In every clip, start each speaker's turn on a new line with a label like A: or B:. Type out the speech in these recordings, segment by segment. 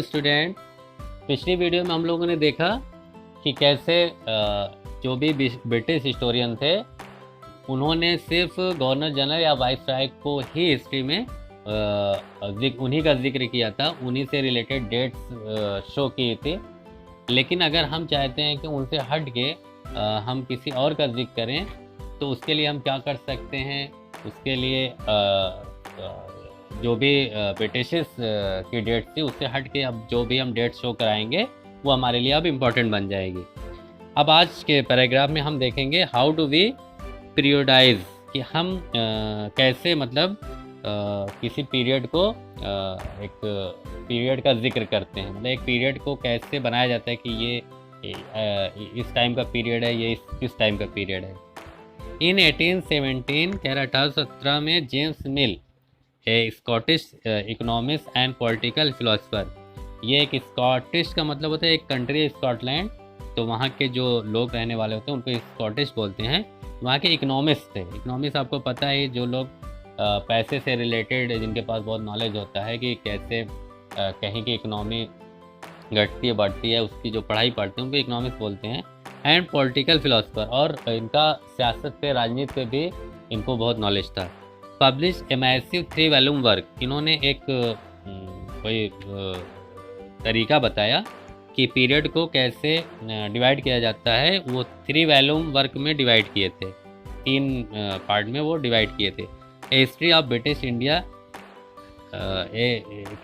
A: Student, पिछली video में हम लोगों ने देखा कि कैसे जो भी ब्रिटिश हिस्टोरियन थे उन्होंने सिर्फ गवर्नर जनरल या वाइसराय को ही हिस्ट्री में उन्हीं का जिक्र किया था, उन्हीं से रिलेटेड डेट्स शो की थी। लेकिन अगर हम चाहते हैं कि उनसे हट के हम किसी और का जिक्र करें तो उसके लिए हम क्या कर सकते हैं। उसके लिए जो भी ब्रिटिशेस की डेट थी उससे हट के अब जो भी हम डेट शो कराएंगे वो हमारे लिए अब इम्पोर्टेंट बन जाएगी। अब आज के पैराग्राफ में हम देखेंगे हाउ डू वी पीरियोडाइज, कि हम कैसे मतलब किसी पीरियड को एक पीरियड का जिक्र करते हैं, मतलब एक पीरियड को कैसे बनाया जाता है कि ये इस टाइम का पीरियड है, ये किस टाइम का पीरियड है। इन 1817 कह रहा 1817 में James mill A Scottish economist and political philosopher, ये एक स्कॉटिश का मतलब होता है एक कंट्री है स्कॉटलैंड, तो वहाँ के जो लोग रहने वाले होते हैं उनको स्कॉटिश बोलते हैं। वहाँ के इकोनॉमिस्ट थे। इकोनॉमिस्ट आपको पता है जो लोग पैसे से रिलेटेड, जिनके पास बहुत नॉलेज होता है कि कैसे कहीं की इकोनॉमी घटती है बढ़ती है, उसकी जो पढ़ाई पढ़ते हैं उनको इकोनॉमिस्ट बोलते हैं। एंड पॉलिटिकल फिलोसफर, और इनका सियासत पे राजनीति पे भी इनको बहुत नॉलेज था। Publish a massive 3 volume work, इन्होंने एक कोई तरीका बताया कि पीरियड को कैसे डिवाइड किया जाता है। वो 3 वॉल्यूम वर्क में डिवाइड किए थे, 3 पार्ट में वो डिवाइड किए थे। History of British India,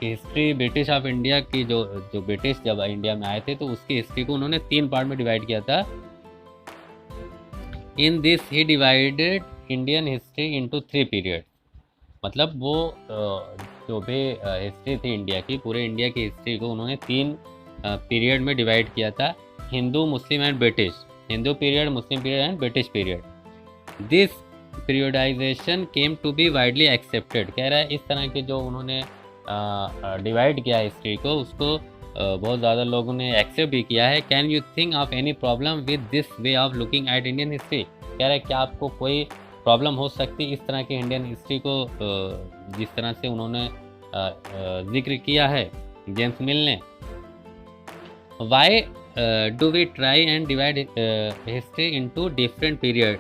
A: history British of India की जो ब्रिटिश जब इंडिया में आए थे तो उसकी हिस्ट्री को उन्होंने 3 पार्ट में डिवाइड किया था। In this he divided Indian history into 3 period, मतलब वो जो भी हिस्ट्री थी इंडिया की, पूरे इंडिया की हिस्ट्री को उन्होंने 3 पीरियड में डिवाइड किया था। Hindu, Muslim and British, Hindu period, Muslim period and British period. This periodization came to be widely accepted, कह रहा है इस तरह के जो उन्होंने डिवाइड किया हिस्ट्री को, उसको बहुत ज़्यादा लोगों ने एक्सेप्ट भी किया है। Can you think of any problem with this way of looking at Indian history, कह रहा है क्या आपको कोई प्रॉब्लम हो सकती इस तरह की इंडियन हिस्ट्री को जिस तरह से उन्होंने जिक्र किया है जेम्स मिल ने। Why do we try and divide history into different period,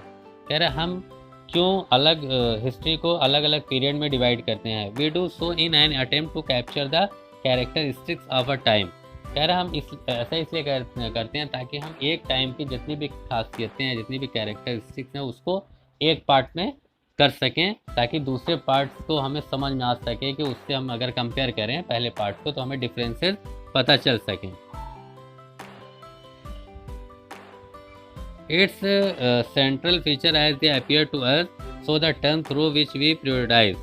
A: कह रहे हम क्यों अलग हिस्ट्री को अलग अलग पीरियड में डिवाइड करते हैं। We do so in an attempt to capture the characteristics of a time, कह रहे हम ऐसा इसलिए करते हैं ताकि हम एक टाइम की जितनी भी खासियतें हैं, जितनी भी कैरेक्टरिस्टिक्स हैं उसको एक पार्ट में कर सकें, ताकि दूसरे पार्ट्स को हमें समझ में आ सके कि उससे हम अगर कंपेयर करें पहले पार्ट को तो हमें डिफरेंसेस पता चल सकें। It's central feature as they appear to us so the term through which we periodize,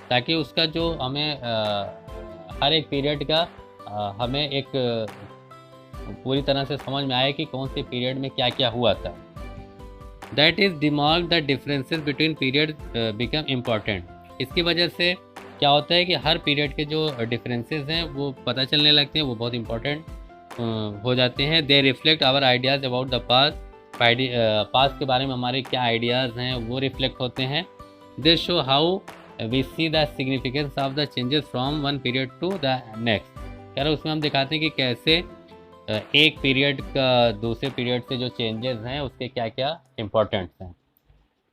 A: ताकि उसका जो हमें हर एक पीरियड का हमें एक पूरी तरह से समझ में आए कि कौन से पीरियड में क्या क्या हुआ था। That is demark the differences between period become important, इसकी वजह से क्या होता है कि हर पीरियड के जो डिफरेंसेस हैं वो पता चलने लगते हैं, वो बहुत इंपॉर्टेंट हो जाते हैं। They reflect our ideas about the past, past के बारे में हमारे क्या आइडियाज़ हैं वो रिफ्लेक्ट होते हैं। This show how we see the significance of the changes from one period to the next, कह रहे उसमें हम दिखाते हैं कि कैसे एक पीरियड का दूसरे पीरियड से जो चेंजेस हैं उसके क्या क्या इम्पोर्टेंट्स हैं।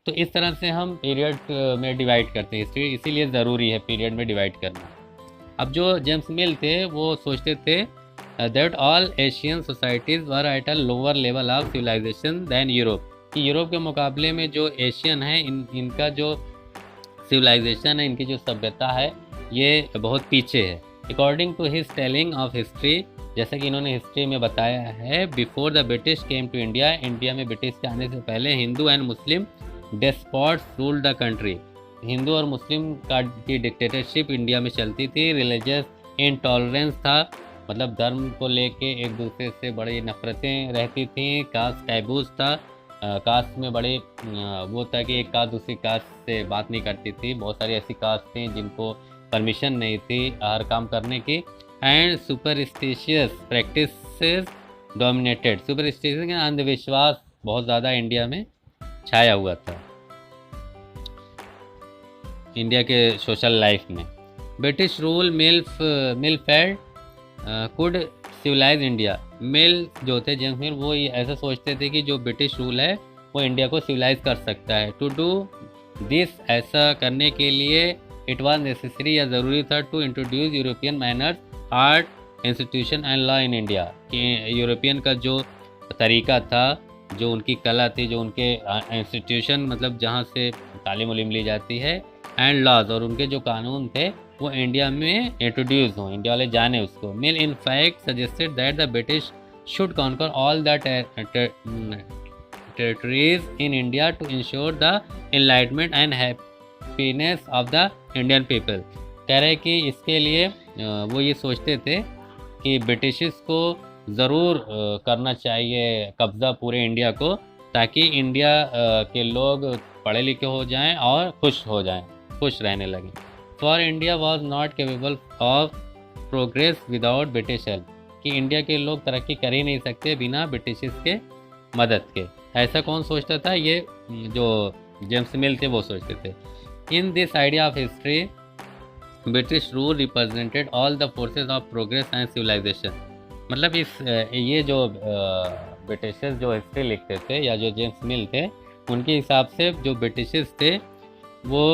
A: तो इस तरह से हम पीरियड में डिवाइड करते हैं हिस्ट्री, इसीलिए ज़रूरी है पीरियड में डिवाइड करना। अब जो जेम्स मिल थे वो सोचते थे that all Asian societies were at a lower level of civilization than Europe, कि यूरोप के मुकाबले में जो एशियन है इनका जो सिविलाइजेशन है, इनकी जो सभ्यता है ये बहुत पीछे है। According to his telling of history, जैसा कि इन्होंने हिस्ट्री में बताया है, before the British came to India, India में ब्रिटिश के आने से पहले Hindu and Muslim despots rule the country, Hindu और मुस्लिम की डिक्टेटरशिप इंडिया में चलती थी। रिलीजियस इंटॉलरेंस था, मतलब धर्म को लेके एक दूसरे से बड़ी नफरतें रहती थी। कास्ट टैबूज था, कास्ट में बड़े वो था कि एक कास्ट दूसरी कास्ट से बात नहीं करती थी। बहुत सारी ऐसी कास्ट थी जिनको परमिशन नहीं थी हर काम करने की। And superstitious practices dominated, superstitious अंधविश्वास बहुत ज़्यादा इंडिया में छाया हुआ था, इंडिया के सोशल लाइफ में। British rule Mill failed could civilize India. Mill जो थे, जेम्स मिल, वो ये ऐसा सोचते थे कि जो ब्रिटिश रूल है वो इंडिया को सिविलाइज कर सकता है। टू डू दिस, ऐसा करने के लिए इट वॉज नेसेसरी, या ज़रूरी था, to introduce European manners, art, institution and law in India, कि यूरोपियन का जो तरीका था, जो उनकी कला थी, जो उनके इंस्टीट्यूशन मतलब जहाँ से तालीम उलीम ली जाती है, एंड लॉज, और उनके जो कानून थे वो इंडिया में इंट्रोड्यूस हों, इंडिया वाले जाने उसको। Mill in fact suggested that the British should conquer all the territories in India to ensure the enlightenment and happiness of the Indian people. कह रहे कि इसके लिए वो ये सोचते थे कि ब्रिटिशर्स को ज़रूर करना चाहिए कब्ज़ा पूरे इंडिया को, ताकि इंडिया के लोग पढ़े लिखे हो जाएं और खुश हो जाएं, खुश रहने लगें। For India was not capable of progress without British help, कि इंडिया के लोग तरक्की कर ही नहीं सकते बिना ब्रिटिशर्स के मदद के। ऐसा कौन सोचता था? ये जो जेम्स मिल थे वो सोचते थे। In this idea of history British rule represented all the forces of progress and civilization. मतलब इस ये जो ब्रिटिशर्स जो हिस्ट्री लिखते थे, या जो जेम्स मिल थे, उनके हिसाब से जो ब्रिटिशर्स थे वो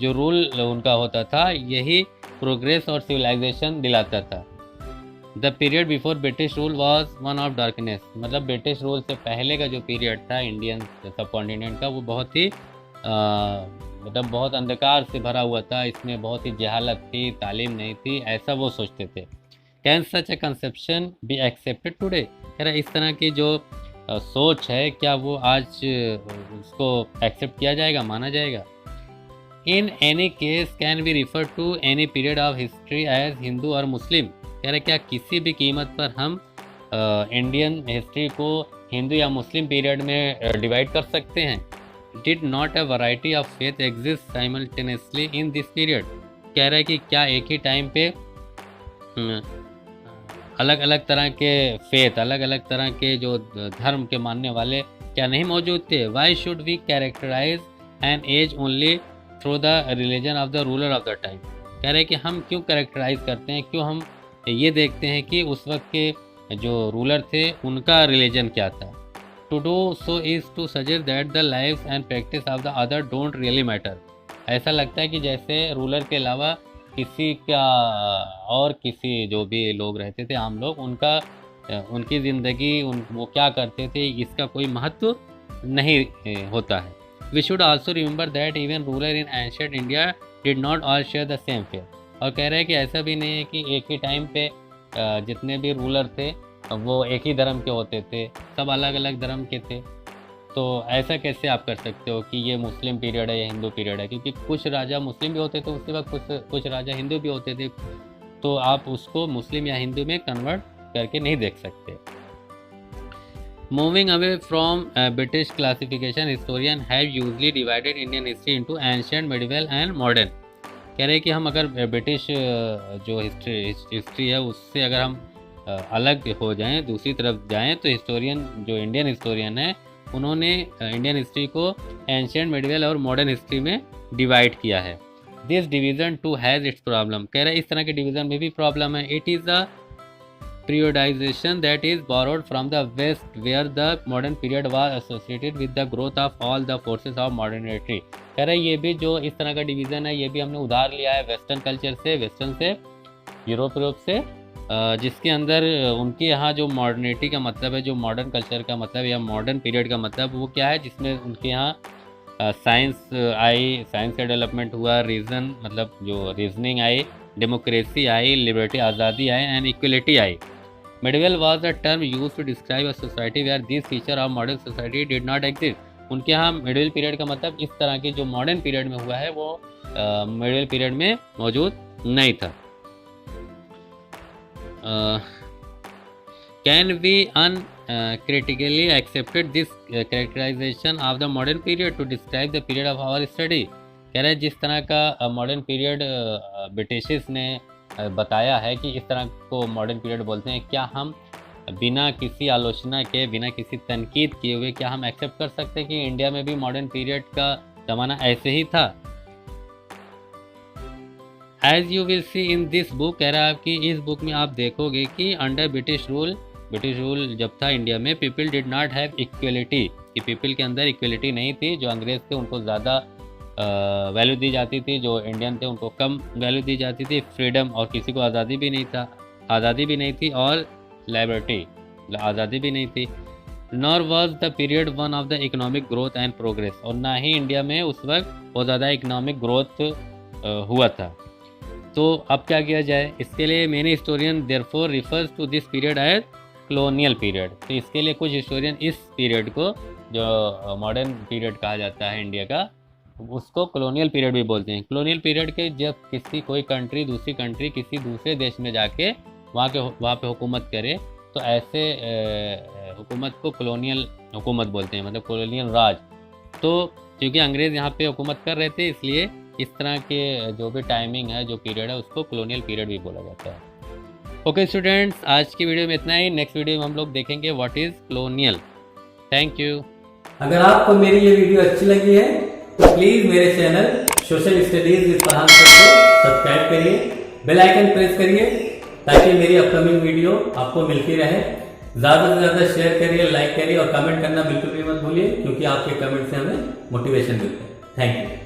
A: जो रूल उनका होता था यही प्रोग्रेस और सिविलाइजेशन दिलाता था। The period before British rule was one of darkness, मतलब ब्रिटिश रूल से पहले का जो पीरियड था इंडियन सब कॉन्टिनेंट का, वो बहुत ही मतलब बहुत अंधकार से भरा हुआ था, इसमें बहुत ही जहालत थी, तालीम नहीं थी, ऐसा वो सोचते थे। Can such A conception be accepted today? कह रहा इस तरह की जो सोच है, क्या वो आज उसको एक्सेप्ट किया जाएगा, माना जाएगा? In any case can be refer to any period of history as Hindu और मुस्लिम। कह रहे क्या किसी भी कीमत पर हम इंडियन हिस्ट्री को हिंदू या मुस्लिम पीरियड में डिवाइड कर सकते हैं? Did not a variety of faith exist simultaneously in this period? कह रहे कि क्या एक ही टाइम पे अलग अलग तरह के फेथ, अलग अलग तरह के जो धर्म के मानने वाले क्या नहीं मौजूद थे? Why should we characterize an age only through the religion of the ruler of the time? कह रहे कि हम क्यों कैरेक्टराइज करते हैं, क्यों हम ये देखते हैं कि उस वक्त के जो रूलर थे उनका रिलीजन क्या था? To do so is to suggest that the life and practice of the other don't really matter. ऐसा लगता है कि जैसे रूलर के अलावा किसी का और किसी जो भी लोग रहते थे, आम लोग, उनकी ज़िंदगी वो क्या करते थे इसका कोई महत्व नहीं होता है। We should also remember that even ruler in ancient India did not all share the same faith. और कह रहे हैं कि ऐसा भी नहीं है कि एक ही टाइम पे जितने भी रूलर थे वो एक ही धर्म के होते थे, सब अलग अलग धर्म के थे। तो ऐसा कैसे आप कर सकते हो कि ये मुस्लिम पीरियड है या हिंदू पीरियड है? क्योंकि कुछ राजा मुस्लिम भी होते थे उसी वक्त, कुछ राजा हिंदू भी होते थे, तो आप उसको मुस्लिम या हिंदू में कन्वर्ट करके नहीं देख सकते। Moving away from British classification, historian have usually divided Indian history into ancient, medieval and modern. कह रहे हैं कि हम अगर ब्रिटिश जो हिस्ट्री है उससे अगर हम अलग हो जाएं, दूसरी तरफ जाएं, तो हिस्टोरियन जो इंडियन हिस्टोरियन है उन्होंने इंडियन हिस्ट्री को एंशिएंट, मिडिवल और मॉडर्न हिस्ट्री में डिवाइड किया है। This division too has its problem. कह रहे हैं इस तरह के डिवीज़न में भी प्रॉब्लम है। It is a periodization that is borrowed from the west, where the modern period was associated with the growth of all the forces of modernity। कह रहे ये भी जो इस तरह का डिवीज़न है ये भी हमने उधार लिया है वेस्टर्न कल्चर से, वेस्टर्न से, यूरोप से, जिसके अंदर उनके यहाँ जो मॉडर्निटी का मतलब है, जो मॉडर्न कल्चर का मतलब या मॉडर्न पीरियड का मतलब वो क्या है, जिसमें उनके यहाँ साइंस आई, साइंस का डेवलपमेंट हुआ, रीज़न मतलब जो रीजनिंग आई, डेमोक्रेसी आई, लिबर्टी आज़ादी आई एंड इक्वलिटी आई। Medieval was a term used to describe a society where this feature of modern society did not exist। उनके यहाँ मिडिवल पीरियड का मतलब इस तरह की जो मॉडर्न पीरियड में हुआ है वो मिडिवल पीरियड में मौजूद नहीं था। Can we critically accepted this characterization of the modern period to describe the period of our study। कह रहे हैं जिस तरह का मॉडर्न पीरियड ब्रिटिशर्स ने बताया है कि इस तरह को मॉडर्न पीरियड बोलते हैं, क्या हम बिना किसी आलोचना के, बिना किसी तनकीद किए हुए क्या हम एक्सेप्ट कर सकते हैं कि इंडिया में भी मॉडर्न पीरियड का ज़माना ऐसे ही था? As you will see in this book, कह रहा है कि इस बुक में आप देखोगे कि अंडर ब्रिटिश रूल जब था इंडिया में, people did not have equality, कि पीपल के अंदर इक्वलिटी नहीं थी। जो अंग्रेज थे उनको ज़्यादा वैल्यू दी जाती थी, जो इंडियन थे उनको कम वैल्यू दी जाती थी। फ्रीडम, और किसी को आज़ादी भी नहीं थी, और लिबर्टी, आज़ादी भी नहीं थी। Nor was the period one of the economic growth and progress, और ना ही इंडिया में उस वक्त बहुत ज़्यादा इकोनॉमिक ग्रोथ हुआ था। तो अब क्या किया जाए, इसके लिए many historian therefore refers to this period as colonial period. तो इसके लिए कुछ हिस्टोरियन इस पीरियड को, जो मॉडर्न पीरियड कहा जाता है इंडिया का, उसको कॉलोनियल पीरियड भी बोलते हैं। कॉलोनियल पीरियड के जब कोई कंट्री दूसरी कंट्री किसी दूसरे देश में जाके वहाँ पे हुकूमत करे, तो ऐसे हुकूमत को कॉलोनियल हुकूमत बोलते हैं, मतलब कॉलोनियल राज। तो क्योंकि अंग्रेज़ यहाँ पे हुकूमत कर रहे थे, इसलिए इस तरह के जो भी टाइमिंग है, जो पीरियड है, उसको कॉलोनियल पीरियड भी बोला जाता है। ओके स्टूडेंट्स, आज की वीडियो में इतना ही। नेक्स्ट वीडियो में हम लोग देखेंगे what is colonial. Thank you.
B: अगर आपको मेरी ये वीडियो अच्छी लगी है तो प्लीज़ मेरे channel social studies with Farhan sir को सब्सक्राइब करिए, बेल आइकन प्रेस करिए, ताकि मेरी अपकमिंग वीडियो आपको मिलती रहे। ज़्यादा से ज़्यादा शेयर करिए, लाइक करिए और कमेंट करना बिल्कुल भी मत भूलिए, क्योंकि आपके कमेंट से हमें मोटिवेशन मिलता है। Thank you.